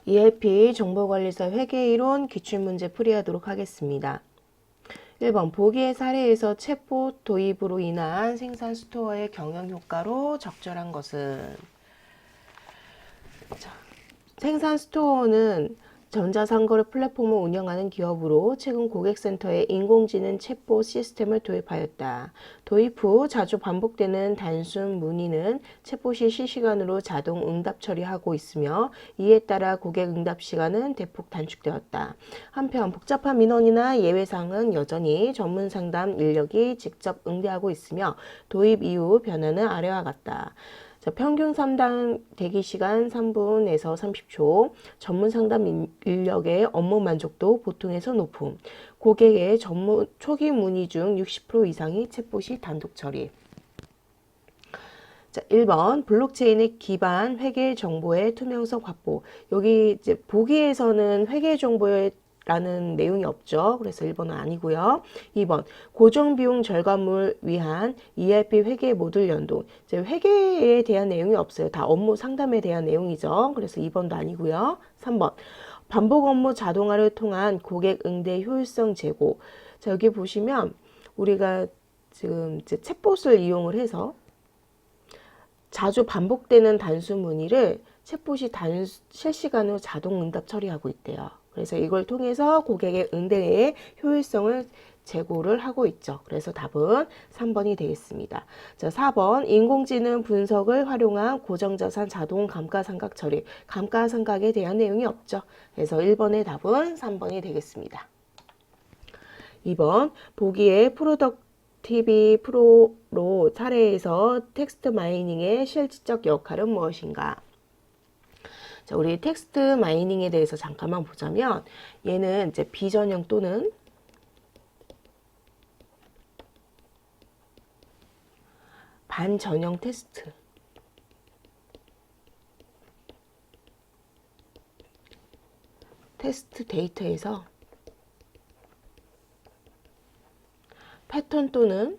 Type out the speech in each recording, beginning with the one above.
ERP 정보관리사 회계이론 기출문제 풀이하도록 하겠습니다. 1번 보기의 사례에서 챗봇 도입으로 인한 생산 스토어의 경영 효과로 적절한 것은 생산 스토어는 전자상거래 플랫폼을 운영하는 기업으로 최근 고객센터에 인공지능 챗봇 시스템을 도입하였다. 도입 후 자주 반복되는 단순 문의는 챗봇이 실시간으로 자동 응답 처리하고 있으며 이에 따라 고객 응답 시간은 대폭 단축되었다. 한편 복잡한 민원이나 예외사항은 여전히 전문 상담 인력이 직접 응대하고 있으며 도입 이후 변화는 아래와 같다. 평균 상담 대기시간 3분에서 30초, 전문 상담 인력의 업무 만족도 보통에서 높음, 고객의 초기 문의 중 60% 이상이 챗봇이 단독 처리. 1번 블록체인의 기반 회계 정보의 투명성 확보. 여기 이제 보기에서는 회계 정보의 라는 내용이 없죠. 그래서 1번은 아니고요. 2번 고정비용 절감을 위한 ERP 회계 모듈 연동. 이제 회계에 대한 내용이 없어요. 다 업무 상담에 대한 내용이죠. 그래서 2번도 아니고요. 3번 반복 업무 자동화를 통한 고객 응대 효율성 제고. 자, 여기 보시면 우리가 지금 이제 챗봇을 이용을 해서 자주 반복되는 단순 문의를 챗봇이 실시간으로 자동 응답 처리하고 있대요. 그래서 이걸 통해서 고객의 응대의 효율성을 제고를 하고 있죠. 그래서 답은 3번이 되겠습니다. 자, 4번 인공지능 분석을 활용한 고정자산 자동 감가상각 처리. 감가상각에 대한 내용이 없죠. 그래서 1번의 답은 3번이 되겠습니다. 2번 보기에 프로덕티비 프로로 사례에서 텍스트 마이닝의 실질적 역할은 무엇인가? 자, 우리 텍스트 마이닝에 대해서 잠깐만 보자면 얘는 이제 비전형 또는 반전형 테스트 데이터에서 패턴 또는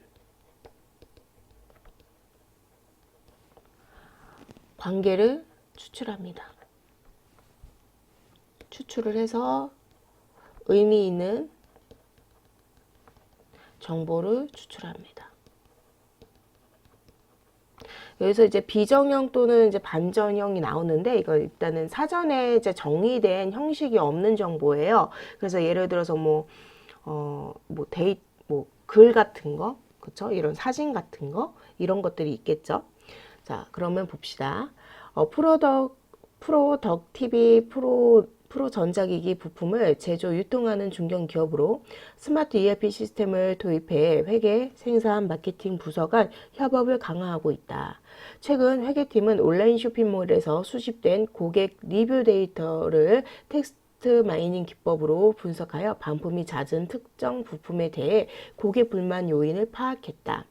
관계를 추출합니다. 추출을 해서 의미 있는 정보를 추출합니다. 여기서 이제 비정형 또는 이제 반전형이 나오는데 이거 일단은 사전에 이제 정의된 형식이 없는 정보예요. 그래서 예를 들어서 글 같은 거, 그쵸? 이런 사진 같은 거, 이런 것들이 있겠죠. 자, 그러면 봅시다. 프로덕티비 프로 전자기기 부품을 제조, 유통하는 중견기업으로 스마트 ERP 시스템을 도입해 회계, 생산, 마케팅 부서 간 협업을 강화하고 있다. 최근 회계팀은 온라인 쇼핑몰에서 수집된 고객 리뷰 데이터를 텍스트 마이닝 기법으로 분석하여 반품이 잦은 특정 부품에 대해 고객 불만 요인을 파악했다.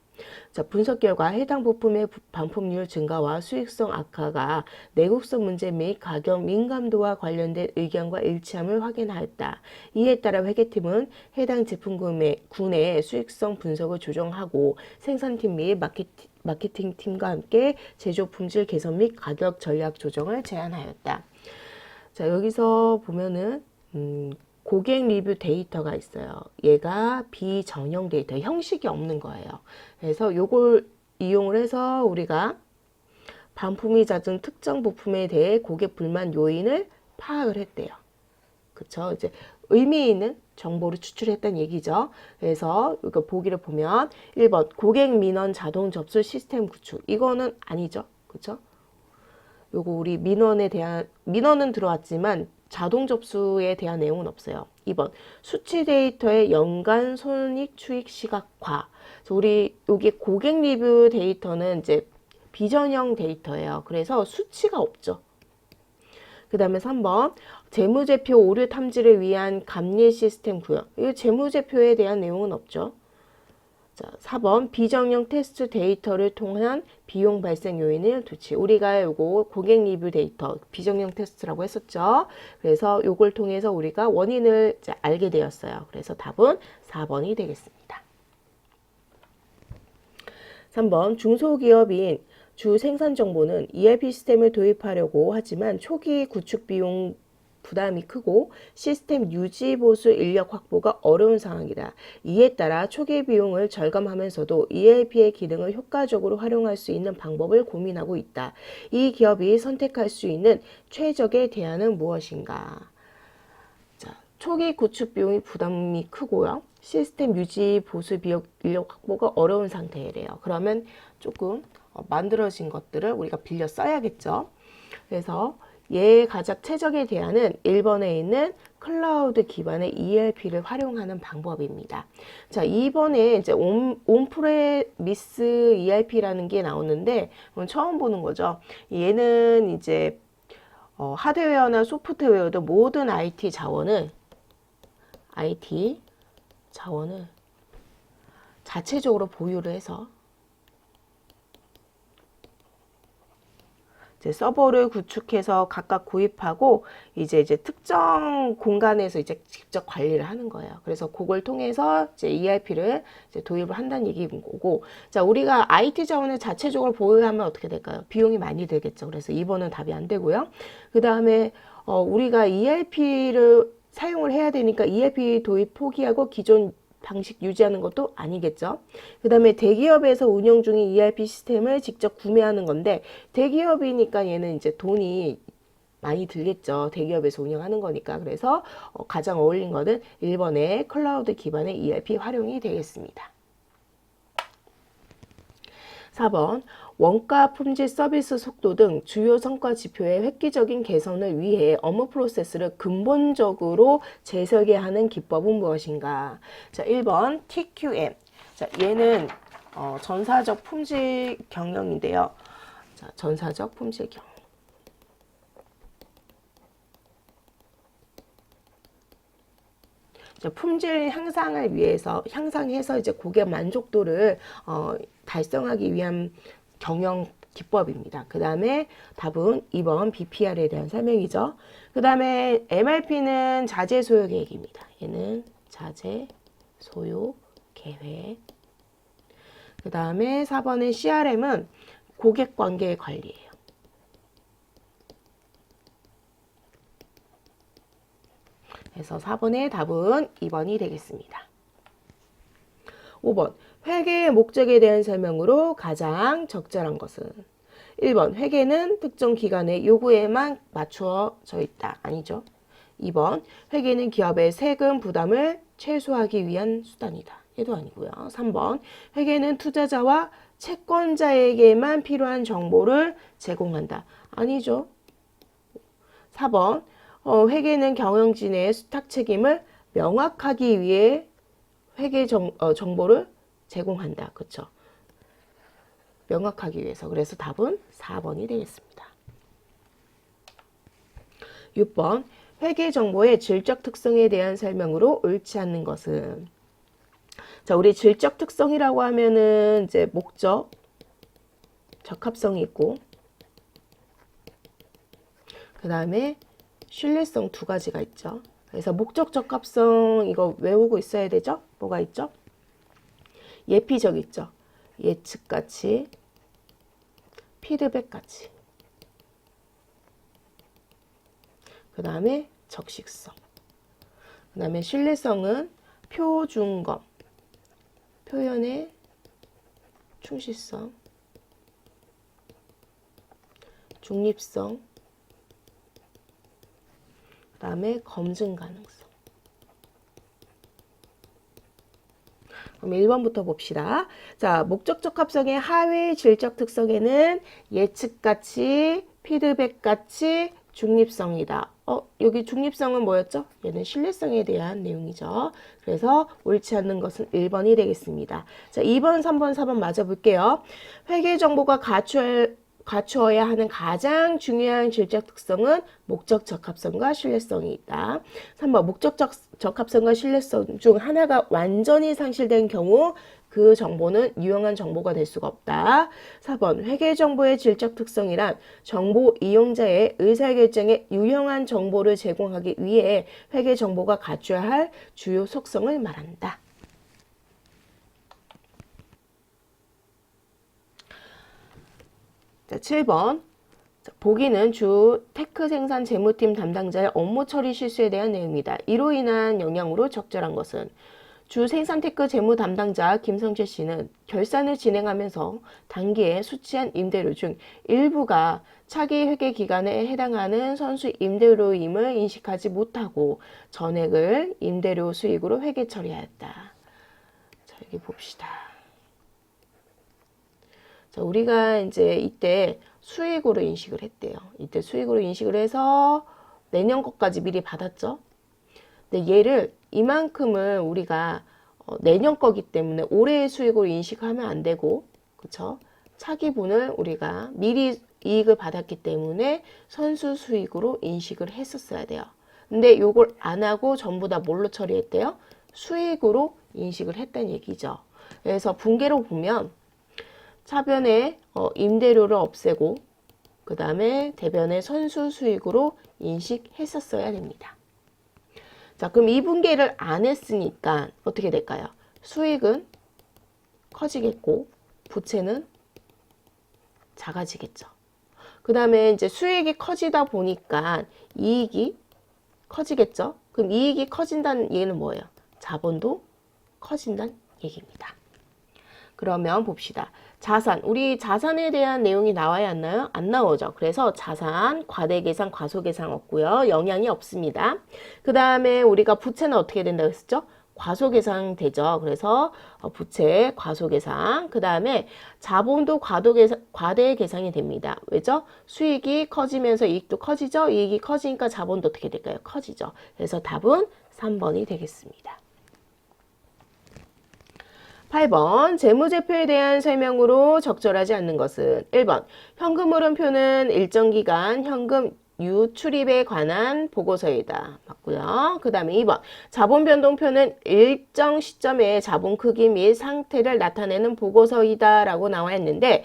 자, 분석 결과 해당 부품의 반품률 증가와 수익성 악화가 내구성 문제 및 가격 민감도와 관련된 의견과 일치함을 확인하였다. 이에 따라 회계팀은 해당 제품군의 수익성 분석을 조정하고 생산팀 및 마케팅팀과 함께 제조 품질 개선 및 가격 전략 조정을 제안하였다. 자, 여기서 보면은 고객 리뷰 데이터가 있어요. 얘가 비전형 데이터, 형식이 없는 거예요. 그래서 요걸 이용을 해서 우리가 반품이 잦은 특정 부품에 대해 고객 불만 요인을 파악을 했대요. 그쵸? 이제 의미 있는 정보를 추출했다는 얘기죠. 그래서 이거 보기를 보면 1번 고객 민원 자동 접수 시스템 구축. 이거는 아니죠. 그쵸? 요거 우리 민원은 들어왔지만 자동 접수에 대한 내용은 없어요. 2번 수치 데이터의 연간 손익 추익 시각화. 우리 여기 고객 리뷰 데이터는 이제 비전형 데이터예요. 그래서 수치가 없죠. 그 다음에 3번 재무제표 오류 탐지를 위한 감리 시스템 구현. 이 재무제표에 대한 내용은 없죠. 자, 4번 비정형 테스트 데이터를 통한 비용 발생 요인을 두치. 우리가 요거 고객 리뷰 데이터 비정형 테스트라고 했었죠. 그래서 요걸 통해서 우리가 원인을 이제 알게 되었어요. 그래서 답은 4번이 되겠습니다. 3번 중소기업인 주 생산 정보는 ERP 시스템을 도입하려고 하지만 초기 구축 비용 부담이 크고 시스템 유지 보수 인력 확보가 어려운 상황이다. 이에 따라 초기 비용을 절감하면서도 ERP의 기능을 효과적으로 활용할 수 있는 방법을 고민하고 있다. 이 기업이 선택할 수 있는 최적의 대안은 무엇인가? 자, 초기 구축 비용이 부담이 크고요. 시스템 유지 보수 비용 인력 확보가 어려운 상태래요. 그러면 조금 만들어진 것들을 우리가 빌려 써야겠죠. 그래서 얘의 가장 최적의 대안은 1번에 있는 클라우드 기반의 ERP를 활용하는 방법입니다. 자, 2번에 이제 온프레미스 ERP라는 게 나오는데 처음 보는 거죠. 얘는 이제 하드웨어나 소프트웨어도 모든 IT 자원을 자체적으로 보유를 해서 이제 서버를 구축해서 각각 구입하고 이제 특정 공간에서 이제 직접 관리를 하는 거예요. 그래서 그걸 통해서 이제 ERP를 이제 도입을 한다는 얘기인 거고, 자, 우리가 IT 자원을 자체적으로 보유하면 어떻게 될까요? 비용이 많이 들겠죠. 그래서 2번은 답이 안 되고요. 그 다음에 우리가 ERP를 사용을 해야 되니까 ERP 도입 포기하고 기존 방식 유지하는 것도 아니겠죠. 그 다음에 대기업에서 운영 중인 ERP 시스템을 직접 구매하는 건데 대기업이니까 얘는 이제 돈이 많이 들겠죠. 대기업에서 운영하는 거니까. 그래서 가장 어울린 거는 1번의 클라우드 기반의 ERP 활용이 되겠습니다. 4번 원가, 품질, 서비스 속도 등 주요 성과 지표의 획기적인 개선을 위해 업무 프로세스를 근본적으로 재설계하는 기법은 무엇인가? 자, 1번 TQM. 자, 얘는 전사적 품질 경영인데요. 자, 전사적 품질 경영. 품질 향상해서 이제 고객 만족도를 달성하기 위한 경영 기법입니다. 그 다음에 답은 2번 BPR에 대한 설명이죠. 그 다음에 MRP는 자재 소요 계획입니다. 얘는 자재 소요 계획. 그 다음에 4번의 CRM은 고객 관계 관리예요. 그래서 4번의 답은 2번이 되겠습니다. 5번 회계의 목적에 대한 설명으로 가장 적절한 것은 1번 회계는 특정 기관의 요구에만 맞추어져 있다. 아니죠. 2번 회계는 기업의 세금 부담을 최소화하기 위한 수단이다. 얘도 아니고요. 3번 회계는 투자자와 채권자에게만 필요한 정보를 제공한다. 아니죠. 4번 회계는 경영진의 수탁 책임을 명확하기 위해 회계 정보를 제공한다. 그렇죠? 명확하기 위해서. 그래서 답은 4번이 되겠습니다. 6번 회계 정보의 질적 특성에 대한 설명으로 옳지 않는 것은 자, 우리 질적 특성이라고 하면은 이제 목적, 적합성이 있고 그 다음에 신뢰성 두 가지가 있죠. 그래서 목적 적합성 이거 외우고 있어야 되죠? 뭐가 있죠? 예피적 있죠. 예측 가치, 피드백 가치. 그 다음에 적식성. 그 다음에 신뢰성은 표준검, 표현의 충실성, 중립성, 그 다음에 검증 가능성. 그럼 1번부터 봅시다. 자, 목적 적합성의 하위 질적 특성에는 예측 가치, 피드백 가치, 중립성이다. 여기 중립성은 뭐였죠? 얘는 신뢰성에 대한 내용이죠. 그래서 옳지 않는 것은 1번이 되겠습니다. 자, 2번, 3번, 4번 맞아볼게요. 회계 정보가 갖추어야 하는 가장 중요한 질적 특성은 목적 적합성과 신뢰성이 있다. 3번 목적 적합성과 신뢰성 중 하나가 완전히 상실된 경우 그 정보는 유용한 정보가 될 수가 없다. 4번 회계 정보의 질적 특성이란 정보 이용자의 의사결정에 유용한 정보를 제공하기 위해 회계 정보가 갖춰야 할 주요 속성을 말한다. 자, 7번 보기는 주 테크 생산 재무팀 담당자의 업무 처리 실수에 대한 내용이다. 이로 인한 영향으로 적절한 것은 주 생산 테크 재무 담당자 김성재 씨는 결산을 진행하면서 단기에 수취한 임대료 중 일부가 차기 회계 기간에 해당하는 선수 임대료임을 인식하지 못하고 전액을 임대료 수익으로 회계 처리하였다. 자, 여기 봅시다. 자, 우리가 이제 이때 수익으로 인식을 했대요. 이때 수익으로 인식을 해서 내년 것까지 미리 받았죠. 근데 얘를 이만큼을 우리가 내년 거기 때문에 올해의 수익으로 인식하면 안 되고, 그쵸? 차기분을 우리가 미리 이익을 받았기 때문에 선수 수익으로 인식을 했었어야 돼요. 근데 요걸 안 하고 전부 다 뭘로 처리했대요? 수익으로 인식을 했다는 얘기죠. 그래서 분계로 보면 차변에 임대료를 없애고 그 다음에 대변에 선수 수익으로 인식했었어야 됩니다. 자, 그럼 이 분계를 안 했으니까 어떻게 될까요? 수익은 커지겠고 부채는 작아지겠죠. 그 다음에 이제 수익이 커지다 보니까 이익이 커지겠죠. 그럼 이익이 커진다는 얘기는 뭐예요? 자본도 커진다는 얘기입니다. 그러면 봅시다. 자산, 우리 자산에 대한 내용이 나와야 안 나요? 안 나오죠. 그래서 자산, 과대계산, 과소계산 없고요. 영향이 없습니다. 그 다음에 우리가 부채는 어떻게 된다고 했었죠? 과소계산 되죠. 그래서 부채, 과소계산. 그 다음에 자본도 과대계산이 됩니다. 왜죠? 수익이 커지면서 이익도 커지죠. 이익이 커지니까 자본도 어떻게 될까요? 커지죠. 그래서 답은 3번이 되겠습니다. 8번 재무제표에 대한 설명으로 적절하지 않는 것은 1번 현금 흐름표는 일정 기간 현금 유출입에 관한 보고서이다. 맞고요. 그 다음에 2번 자본 변동표는 일정 시점의 자본 크기 및 상태를 나타내는 보고서이다 라고 나와 있는데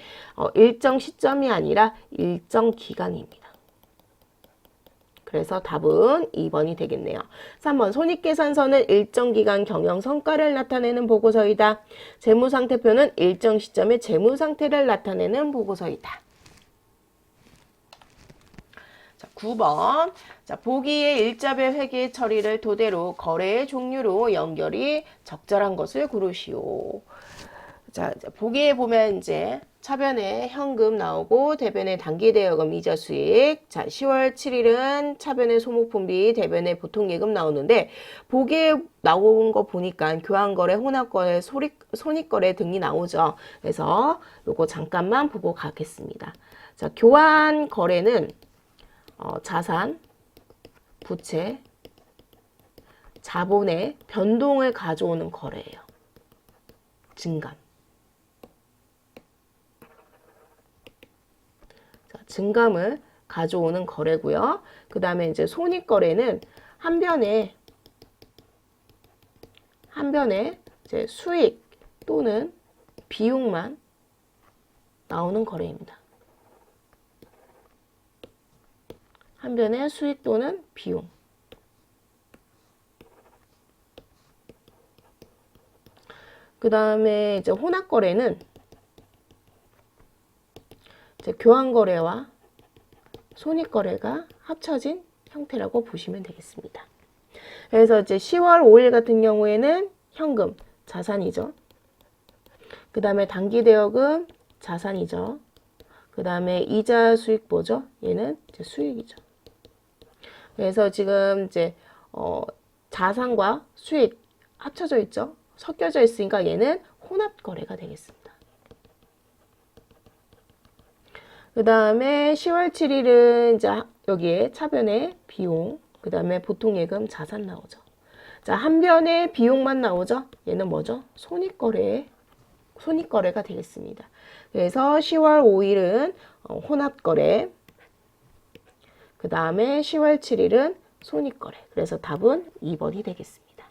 일정 시점이 아니라 일정 기간입니다. 그래서 답은 2번이 되겠네요. 3번 손익계산서는 일정 기간 경영 성과를 나타내는 보고서이다. 재무상태표는 일정 시점의 재무상태를 나타내는 보고서이다. 자, 9번. 자, 보기의 일자별 회계 처리를 토대로 거래의 종류로 연결이 적절한 것을 고르시오. 자, 보기에 보면 이제 차변에 현금 나오고 대변에 단기대여금 이자 수익. 자, 10월 7일은 차변에 소모품비, 대변에 보통예금 나오는데 보기에 나온 거 보니까 교환거래, 혼합거래, 손익거래 등이 나오죠. 그래서 요거 잠깐만 보고 가겠습니다. 자, 교환거래는 자산, 부채, 자본의 변동을 가져오는 거래예요. 증감. 증감을 가져오는 거래고요. 그 다음에 이제 손익거래는 한 변에 이제 수익 또는 비용만 나오는 거래입니다. 한 변에 수익 또는 비용. 그 다음에 이제 혼합거래는 이제 교환거래와 손익거래가 합쳐진 형태라고 보시면 되겠습니다. 그래서 이제 10월 5일 같은 경우에는 현금, 자산이죠. 그 다음에 단기대여금, 자산이죠. 그 다음에 이자 수익 뭐죠? 얘는 이제 수익이죠. 그래서 지금 이제 자산과 수익 합쳐져 있죠. 섞여져 있으니까 얘는 혼합거래가 되겠습니다. 그 다음에 10월 7일은 이제 여기에 차변에 비용, 그 다음에 보통예금, 자산 나오죠. 자, 한 변에 비용만 나오죠. 얘는 뭐죠? 손익거래가 되겠습니다. 그래서 10월 5일은 혼합거래, 그 다음에 10월 7일은 손익거래. 그래서 답은 2번이 되겠습니다.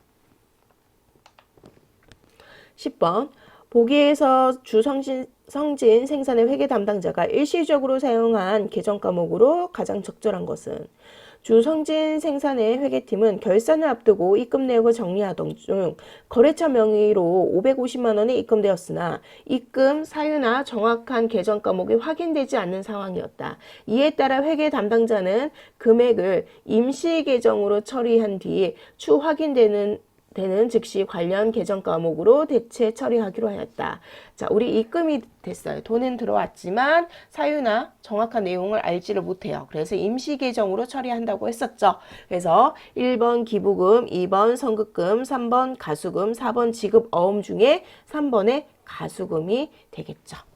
10번 보기에서 성진 생산의 회계 담당자가 일시적으로 사용한 계정 과목으로 가장 적절한 것은 주성진 생산의 회계팀은 결산을 앞두고 입금 내역을 정리하던 중 거래처 명의로 550만 원이 입금되었으나 입금 사유나 정확한 계정 과목이 확인되지 않는 상황이었다. 이에 따라 회계 담당자는 금액을 임시 계정으로 처리한 뒤 추 확인되는 즉시 관련 계정 과목으로 대체 처리하기로 하였다. 자, 우리 입금이 됐어요. 돈은 들어왔지만 사유나 정확한 내용을 알지를 못해요. 그래서 임시 계정으로 처리한다고 했었죠. 그래서 1번 기부금, 2번 선급금, 3번 가수금, 4번 지급 어음 중에 3번의 가수금이 되겠죠.